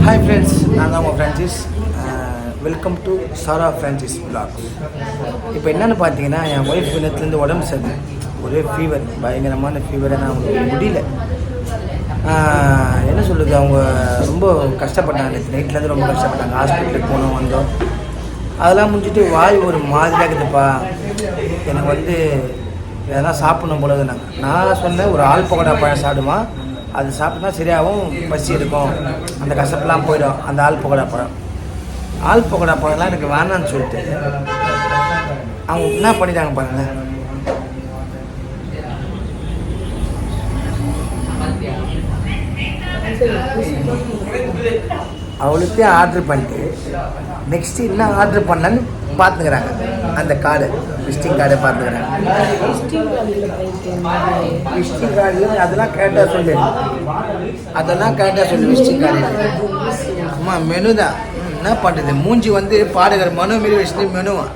Hi friends, நான் தான் உங்கள் Francis. Welcome to Sara Francis vlogs. இப்போ என்னென்னு பார்த்தீங்கன்னா, என் ஒய்ஃப் நேற்றுலேருந்து உடம்பு சரியில்லை. ஒரே ஃபீவர், பயங்கரமான ஃபீவரை நான் அவங்களுக்கு முடியல. என்ன சொல்கிறது, அவங்க ரொம்ப கஷ்டப்பட்டாங்க. நேற்று நைட்லேருந்து ரொம்ப கஷ்டப்பட்டாங்க. ஹாஸ்பிட்டலுக்கு போனோம், வந்தோம். அதெல்லாம் முடிஞ்சிட்டு வாய் ஒரு மாதிரியாக இருக்குதுப்பா, எனக்கு எதனா சாப்பிடணும் போலது. நான் சொன்னேன், ஒரு ஆள் பக்கோடா பழம் சாப்பிடுமா, அது சாப்பிட்டா சரியாகவும், பசி இருக்கும், அந்த கசப்பெல்லாம் போயிடும். அந்த ஆள் பக்கோடா பழம்லாம் எனக்கு வேணான்னு சொல்லிட்டு அவங்க என்ன பண்ணிட்டாங்க பாருங்க. அவளுக்கே ஆர்டர் பண்ணிட்டு நெக்ஸ்ட்டு என்ன ஆர்டர் பண்ணலான்னு பார்த்துக்கிறாங்க. அந்த கார்டு, விசிட்டிங் கார்டை பார்த்துக்கிறாங்க. விசிட்டிங் கார்டு அதெல்லாம் கரெக்டாக சொல்லு, விசிட்டிங் கார்டு. அம்மா மெனு தான், என்ன பண்ணுறது, மூஞ்சி பாடுகிற மனு மாரி வச்சுட்டு மெனுவா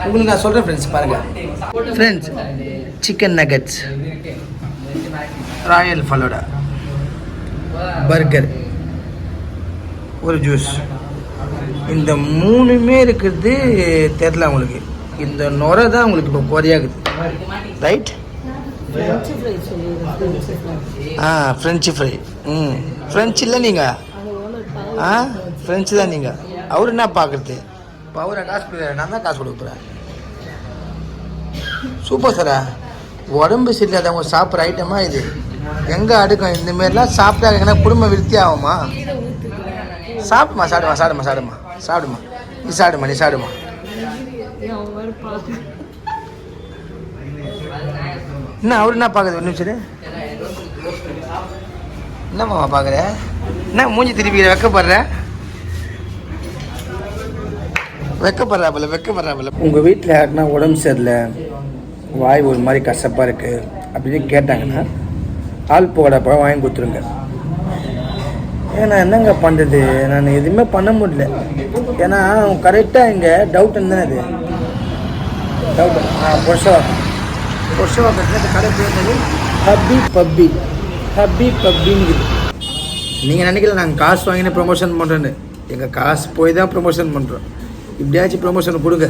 உங்களுக்கு நான் சொல்கிறேன் ஃப்ரெண்ட்ஸ். பாருங்கள் friends, chicken nuggets, Royal falooda, burger, ஒரு ஜூஸ், இந்த மூணுமே இருக்கிறது தெரில உங்களுக்கு. இந்த நுரை தான் உங்களுக்கு இப்போ குறையாகுது, ரைட்? French fry. ஃப்ரெஞ்சு இல்லை நீங்கள், ஃப்ரெஞ்சு தான் நீங்கள். அவர் என்ன பார்க்குறது, இப்போ அவரை காசு கொடுக்குறாரு, நான் தான் காசு கொடுக்க போகிறேன். சூப்பர் சாரா, உடம்பு சரியில்லாதவங்க சாப்பிட்ற ஐட்டமா இது. எங்கே அடுக்கும் இந்தமாரிலாம் சாப்பிட்டா எங்கன்னா குடும்பம் விருத்தி ஆகுமா? சாப்பிடுமா, நீ சாப்பிடுமா. என்ன அவரு என்ன பார்க்குறது, ஒரு நிமிஷம் என்னம்மா பார்க்குற, என்ன மூஞ்சி திருப்பிக்கிற, வெக்கப்படுறாப்புல. உங்கள் வீட்டில் யாருன்னா உடம்பு சரியில்லை, வாய் ஒரு மாதிரி கசப்பாக இருக்குது அப்படின்னு கேட்டாங்கன்னா ஆள் பக்கோடா பழம் வாங்கி கொடுத்துருங்க. ஏன்னா என்னங்க பண்ணுறது, நான் எதுவுமே பண்ண முடியல. ஏன்னா அவங்க கரெக்டாக இங்கே டவுட் தானே அது டவுட். பொருஷவாக்கத்தில் கடை பேர் ஹப்பி பப்பின்னு. நீங்கள் நினைக்கல நாங்கள் காசு வாங்கினு ப்ரொமோஷன் பண்ணுறேன்னு. எங்கள் காசு போய் தான் ப்ரொமோஷன் பண்ணுறோம். இப்படியாச்சும் ப்ரொமோஷன் கொடுங்க.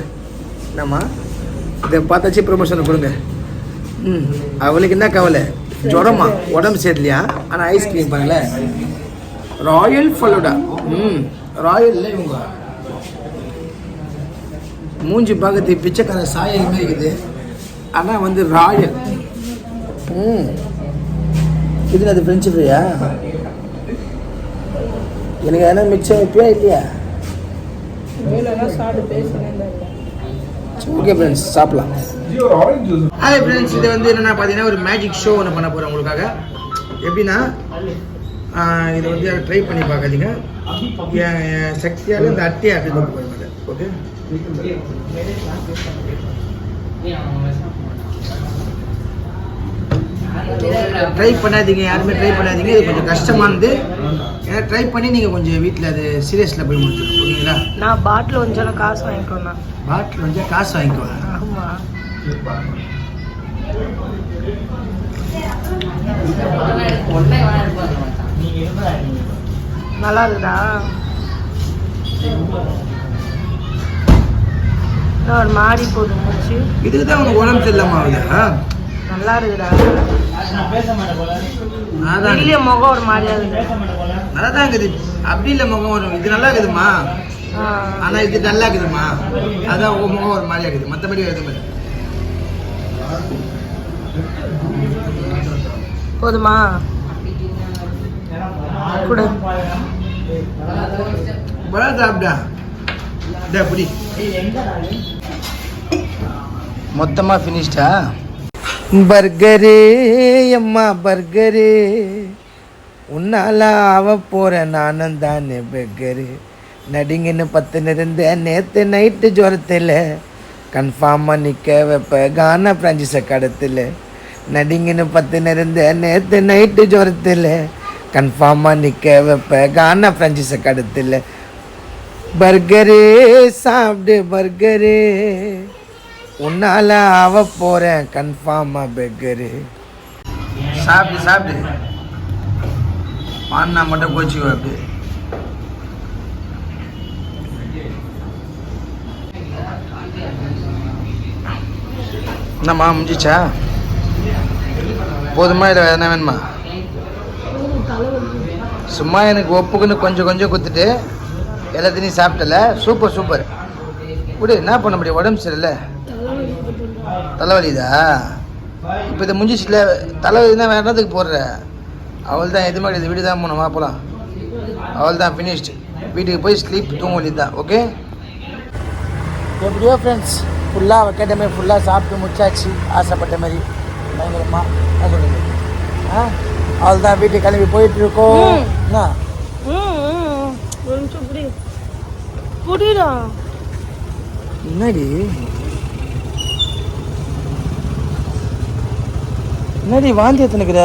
என்னம்மா, இதை பார்த்தாச்சும் ப்ரொமோஷன் கொடுங்க. அவளுக்கு என்ன கவலை, ஜுரமா, உடம்பு சரியில்லையா, ஆனால் ஐஸ்கிரீம் பாருங்களேன், ராயல் ஃபலோடா. ராயல்ல இவங்க மூஞ்சி பார்க்கறது பிச்சைக்கார சாயம் மாதிரி இருக்குது, ஆனால் ராயல். இது அது ஃப்ரெஞ்சு ஃப்ரையா? எனக்கு எதனா மிச்சம் வைப்பியா இல்லையா? ஓகே ஃப்ரெண்ட்ஸ், சாப்பிடலாம். ஹாய் ஃப்ரெண்ட்ஸ், இது என்னென்னா பார்த்தீங்கன்னா ஒரு மேஜிக் ஷோ ஒன்று பண்ண போகிறேன் உங்களுக்காக. எப்படின்னா, இதை ட்ரை பண்ணி பார்க்காதீங்க. என் சக்தியால் இந்த அட்டையை கொண்டு போக மாட்டேன். ஓகே, ட்ரை பண்ணாதீங்க, யாருமே ட்ரை பண்ணாதீங்க. இது கொஞ்சம் கஷ்டமானது. ஏன்னா ட்ரை பண்ணி நீங்கள் கொஞ்சம் வீட்டில் அது சீரியஸில் போய் முடிச்சிடும். ஓகேங்களா? நான் பாட்டில் கொஞ்சம் காசு வாங்கிக்கோண்ணா. பாட்டில் கொஞ்சம் காசு வாங்கிக்குவேன். ஆமாம், நல்லா இருக்குதா? ஒரு மாறி போட்டு இதுக்கு தான் உனக்கு உடம்பு சரியில்லாம ஆகுதா? நல்லா இருக்குதா? இல்லையே, முகம் ஒரு மாதிரியா இருக்குது. நல்லா தான் இருக்குது. அப்படி இல்லை, முகம் வரும். இது நல்லா இருக்குதுமா, ஆனால் இது நல்லா இருக்குதுமா. அதான் உங்கள் முகம் ஒரு மாதிரியா இருக்குது, மற்றபடி எதுவுமே இல்லை. போதுமா? கூட சாப்பிட்டா புடி மொத்தமாக ஃபினிஷ்டா. பர்கரு அம்மா பர்கரு, உன்னால ஆவ போகிறேன் நானும் தானே பர்கரு. நடிங்கன்னு 10 இருந்தேன் நேற்று நைட்டு ஜுரத்தில், கன்ஃபார்மாக நிற்க வைப்ப கானா பிரான்சிஸை கடத்தில். நடிங்கன்னு 10 இருந்தேன் நேற்று நைட்டு ஜுரத்தில், கன்ஃபார்மாக நிற்க வைப்ப கானா பிரான்சிஸை கடத்தில். பர்கரு சாப்பிடு பர்கரு, உன்னால ஆக போகிறேன் கன்ஃபார்மாக பெர்கரு. சாப்பிடு சாப்பிடு, பான்னா மட்டும் கோச்சிக்கோ. அப்படி என்னம்மா முடிஞ்சிச்சா? போதுமா இல்லை வேறு என்ன வேணுமா? சும்மா எனக்கு ஒப்புக்குன்னு கொஞ்சம் கொஞ்சம் கொடுத்துட்டு எல்லாத்தையும் சாப்பிட்டல. Super super. விடு, என்ன பண்ண முடியும், உடம்பு சரியில்லை. தலைவலிதா? இப்போ இதை முடிஞ்சிச்சுல, தலைவலினா வேறு இடத்துக்கு போடுற. அவள் தான் எதுவுமே கிடையாது, வீடு தான் போகணும். போகலாம், அவள் தான் ஃபினிஷ்டு. வீட்டுக்கு போய் ஸ்லீப் தூங்க வேண்டியது தான். ஓகே, எப்படியோ ஃப்ரெண்ட்ஸ் ஃபுல்லாக வைக்கிட்ட மாதிரி ஃபுல்லாக சாப்பிட்டு முடிச்சாச்சு. ஆசைப்பட்ட மாதிரி பயங்கரமாக என்ன சொல்லுங்க. அவள் தான் வீட்டுக்கு கிளம்பி போயிட்டுருக்கோம். என்ன என்னடி என்னடி வாந்தி எத்தனைக்குற?